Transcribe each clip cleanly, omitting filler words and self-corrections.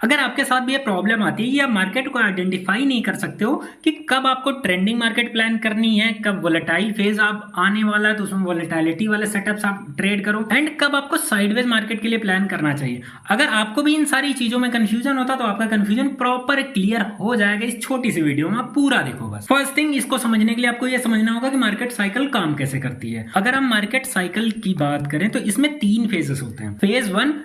अगर आपके साथ भी ये प्रॉब्लम आती है या मार्केट को आइडेंटिफाई नहीं कर सकते हो कि कब आपको ट्रेंडिंग मार्केट प्लान करनी है, कब वोलेटाइल फेज आप आने वाला है तो उसमें वोलेटिलिटी वाले सेटअप्स आप ट्रेड करो, एंड कब आपको साइडवेज मार्केट के लिए प्लान करना चाहिए। अगर आपको भी इन सारी चीजों में कंफ्यूजन होता तो आपका कंफ्यूजन प्रॉपर क्लियर हो जाएगा इस छोटी सी वीडियो में। आप पूरा देखो बस। फर्स्ट थिंग, इसको समझने के लिए आपको यह समझना होगा कि मार्केट साइकिल काम कैसे करती है। अगर हम मार्केट साइकिल की बात करें तो इसमें 3 फेजेस होते हैं। फेज 1,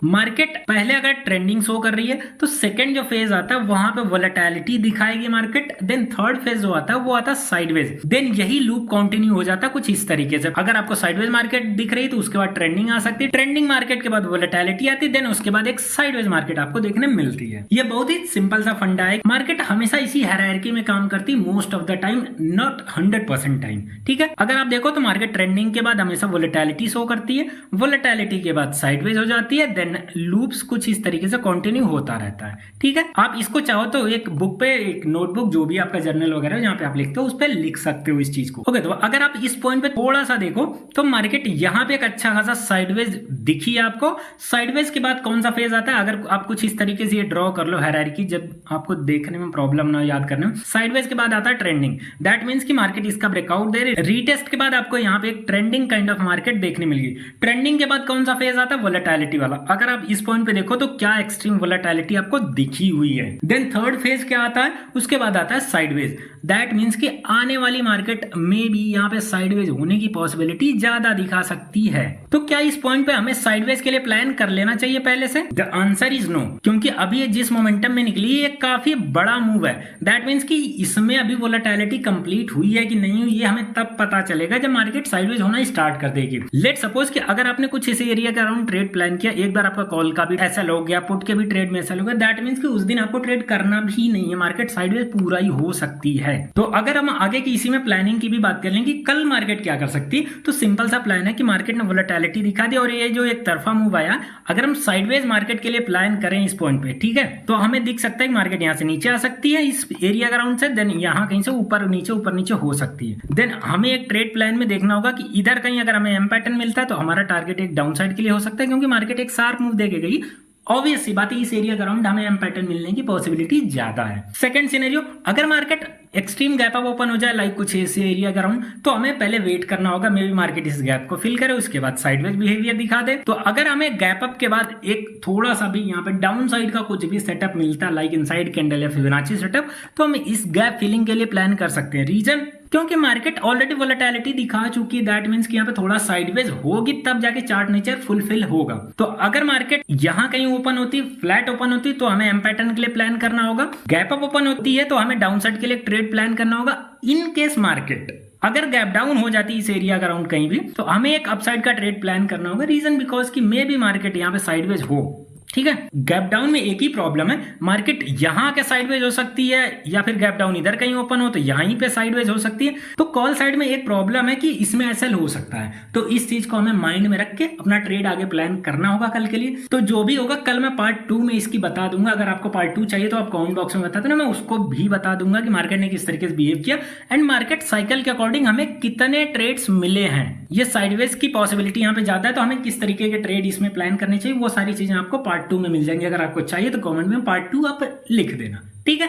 मार्केट पहले अगर ट्रेंडिंग शो कर रही है तो सेकंड जो फेज आता है वहां पे वोलेटिलिटी दिखाएगी मार्केट। देन थर्ड फेज जो आता है वो आता है साइडवेज। देन यही लूप कंटिन्यू हो जाता है कुछ इस तरीके से। अगर आपको साइडवेज मार्केट दिख रही है तो उसके बाद ट्रेंडिंग आ सकती है, ट्रेंडिंग मार्केट के बाद वोलेटिलिटी आती है, देन उसके बाद एक साइडवेज मार्केट आपको देखने मिलती है। ये बहुत ही सिंपल सा फंडा है। मार्केट हमेशा इसी हायरार्की में काम करती है most of the time, not 100% time. ठीक है, अगर आप देखो तो मार्केट ट्रेंडिंग के बाद हमेशा वोलेटिलिटी शो करती है, वोलेटिलिटी के बाद साइडवेज हो जाती है, देन लूप्स कुछ इस तरीके से कंटिन्यू होता रहता है। ठीक है, आप इसको चाहो तो एक बुक पे, एक नोटबुक, जो भी आपका जर्नल वगैरह जहां पे आप लिखते हो उस पे लिख सकते हो इस चीज को। ओके, तो अगर आप इस पॉइंट पे थोड़ा सा देखो तो मार्केट यहाँ पे एक अच्छा खासा साइडवेज दिखी है आपको। साइडवेज के बाद कौन सा फेज आता है, अगर आप कुछ इस तरीके से ये ड्रॉ कर लो हायरार्की, जब आपको देखने में प्रॉब्लम ना याद करने में। साइडवेज के बाद आता है ट्रेंडिंग, दैट मींस कि मार्केट इसका ब्रेकआउट दे रही। रीटेस्ट के बाद आपको यहाँ पे एक ट्रेंडिंग काइंड ऑफ मार्केट देखने मिल गई। ट्रेंडिंग के बाद कौन सा फेज आता है, वोलेटिलिटी वाला। अगर आप इस पॉइंट पे देखो तो क्या एक्सट्रीम वोलेटिलिटी आपको दिखी हुई है। देन थर्ड फेज क्या आता है, उसके बाद आता है साइडवेज। दैट मींस कि आने वाली मार्केट में भी यहाँ पे साइडवेज होने की पॉसिबिलिटी ज्यादा दिखा सकती है। तो क्या इस पॉइंट पे हमें साइडवेज के लिए प्लान कर लेना चाहिए पहले से? द आंसर इज नो, क्योंकि अभी ये जिस मोमेंटम में निकली ये काफी बड़ा मूव है। दैट मींस कि इसमें अभी वोलेटिलिटी कंप्लीट हुई है कि नहीं हुई, ये हमें तब पता चलेगा जब मार्केट साइडवेज होना स्टार्ट कर देगी। लेट सपोज कि अगर आपने कुछ इस एरिया के अराउंड ट्रेड प्लान किया, एक बार आपका कॉल का भी ऐसा हो गया, पुट के भी ट्रेड में ऐसा हो गया, दैट मींस कि उस दिन आपको ट्रेड करना भी नहीं है, मार्केट साइडवेज पूरा ही हो सकती है। तो अगर हम आगे की इसी में प्लानिंग की भी बात कर लें कि कल मार्केट क्या कर सकती, तो सिंपल सा प्लान है कि मार्केट ने वोलेटिलिटी दिखा दी और ये जो एक तरफा मूव आया, अगर हम साइडवेज मार्केट के लिए प्लान करें इस पॉइंट पे, ठीक है, तो हमें दिख सकता है कि मार्केट यहां से नीचे आ सकती है इस एरिया अराउंड से, देन यहां कहीं से ऊपर नीचे हो सकती है। देन हमें एक ट्रेड प्लान में देखना होगा कि इधर कहीं अगर हमें एम पैटर्न मिलता है तो हमारा टारगेट एक डाउन साइड के लिए हो सकता है, क्योंकि मार्केट एक शार्प मूव देके गई। ऑब्वियस सी बात है, इस एरिया अराउंड हमें एम पैटर्न मिलने की पॉसिबिलिटी ज्यादा है। सेकंड सिनेरियो, अगर market extreme gap up open हो जाए लाइक कुछ ऐसे एरिया अराउंड, तो हमें पहले वेट करना होगा, मे बी मार्केट इस गैप को फिल करे, उसके बाद साइडवेज बिहेवियर दिखा दे। तो अगर हमें गैप अप के बाद एक थोड़ा सा भी यहाँ पे डाउन साइड का कुछ भी सेटअप मिलता है लाइक इनसाइड कैंडल या फिबोनाची सेटअप, तो हम इस गैप फिलिंग के लिए प्लान कर सकते हैं। रीजन, क्योंकि मार्केट ऑलरेडी वोलेटिलिटी दिखा चुकी है, दैट मींस कि यहाँ पे थोड़ा साइडवेज होगी तब जाके चार्ट नेचर फुलफिल होगा। तो अगर मार्केट यहाँ कहीं ओपन होती, फ्लैट ओपन होती, तो हमें एम पैटर्न के लिए प्लान करना होगा। गैप अप ओपन होती है तो हमें डाउन साइड के लिए ट्रेड प्लान करना होगा। इन केस मार्केट अगर गैप डाउन हो जाती है इस एरिया अराउंड कहीं भी, तो हमें एक अपसाइड का ट्रेड प्लान करना होगा। रीजन बिकॉज कि मे बी मार्केट यहाँ पे साइडवेज हो। ठीक है, गैप डाउन में एक ही प्रॉब्लम है, मार्केट यहां के साइडवेज हो सकती है या फिर गैप डाउन इधर कहीं ओपन हो तो यहीं पे साइडवेज हो सकती है। तो कॉल साइड में एक प्रॉब्लम है कि इसमें एसएल हो सकता है। तो इस चीज को हमें माइंड में रख के अपना ट्रेड आगे प्लान करना होगा कल के लिए। तो जो भी होगा कल मैं पार्ट 2 में इसकी बता दूंगा। अगर आपको पार्ट 2 चाहिए तो आप कमेंट बॉक्स में बता देना, मैं उसको भी बता दूंगा कि मार्केट ने किस तरीके से बिहेव किया एंड मार्केट साइकिल के अकॉर्डिंग हमें कितने ट्रेड्स मिले हैं। ये साइडवेज की पॉसिबिलिटी यहाँ पे ज्यादा है तो हमें किस तरीके के ट्रेड इसमें प्लान करने चाहिए, वो सारी चीजें आपको पार्ट 2 में मिल जाएंगी। अगर आपको चाहिए तो कमेंट में पार्ट 2 आप लिख देना। ठीक है।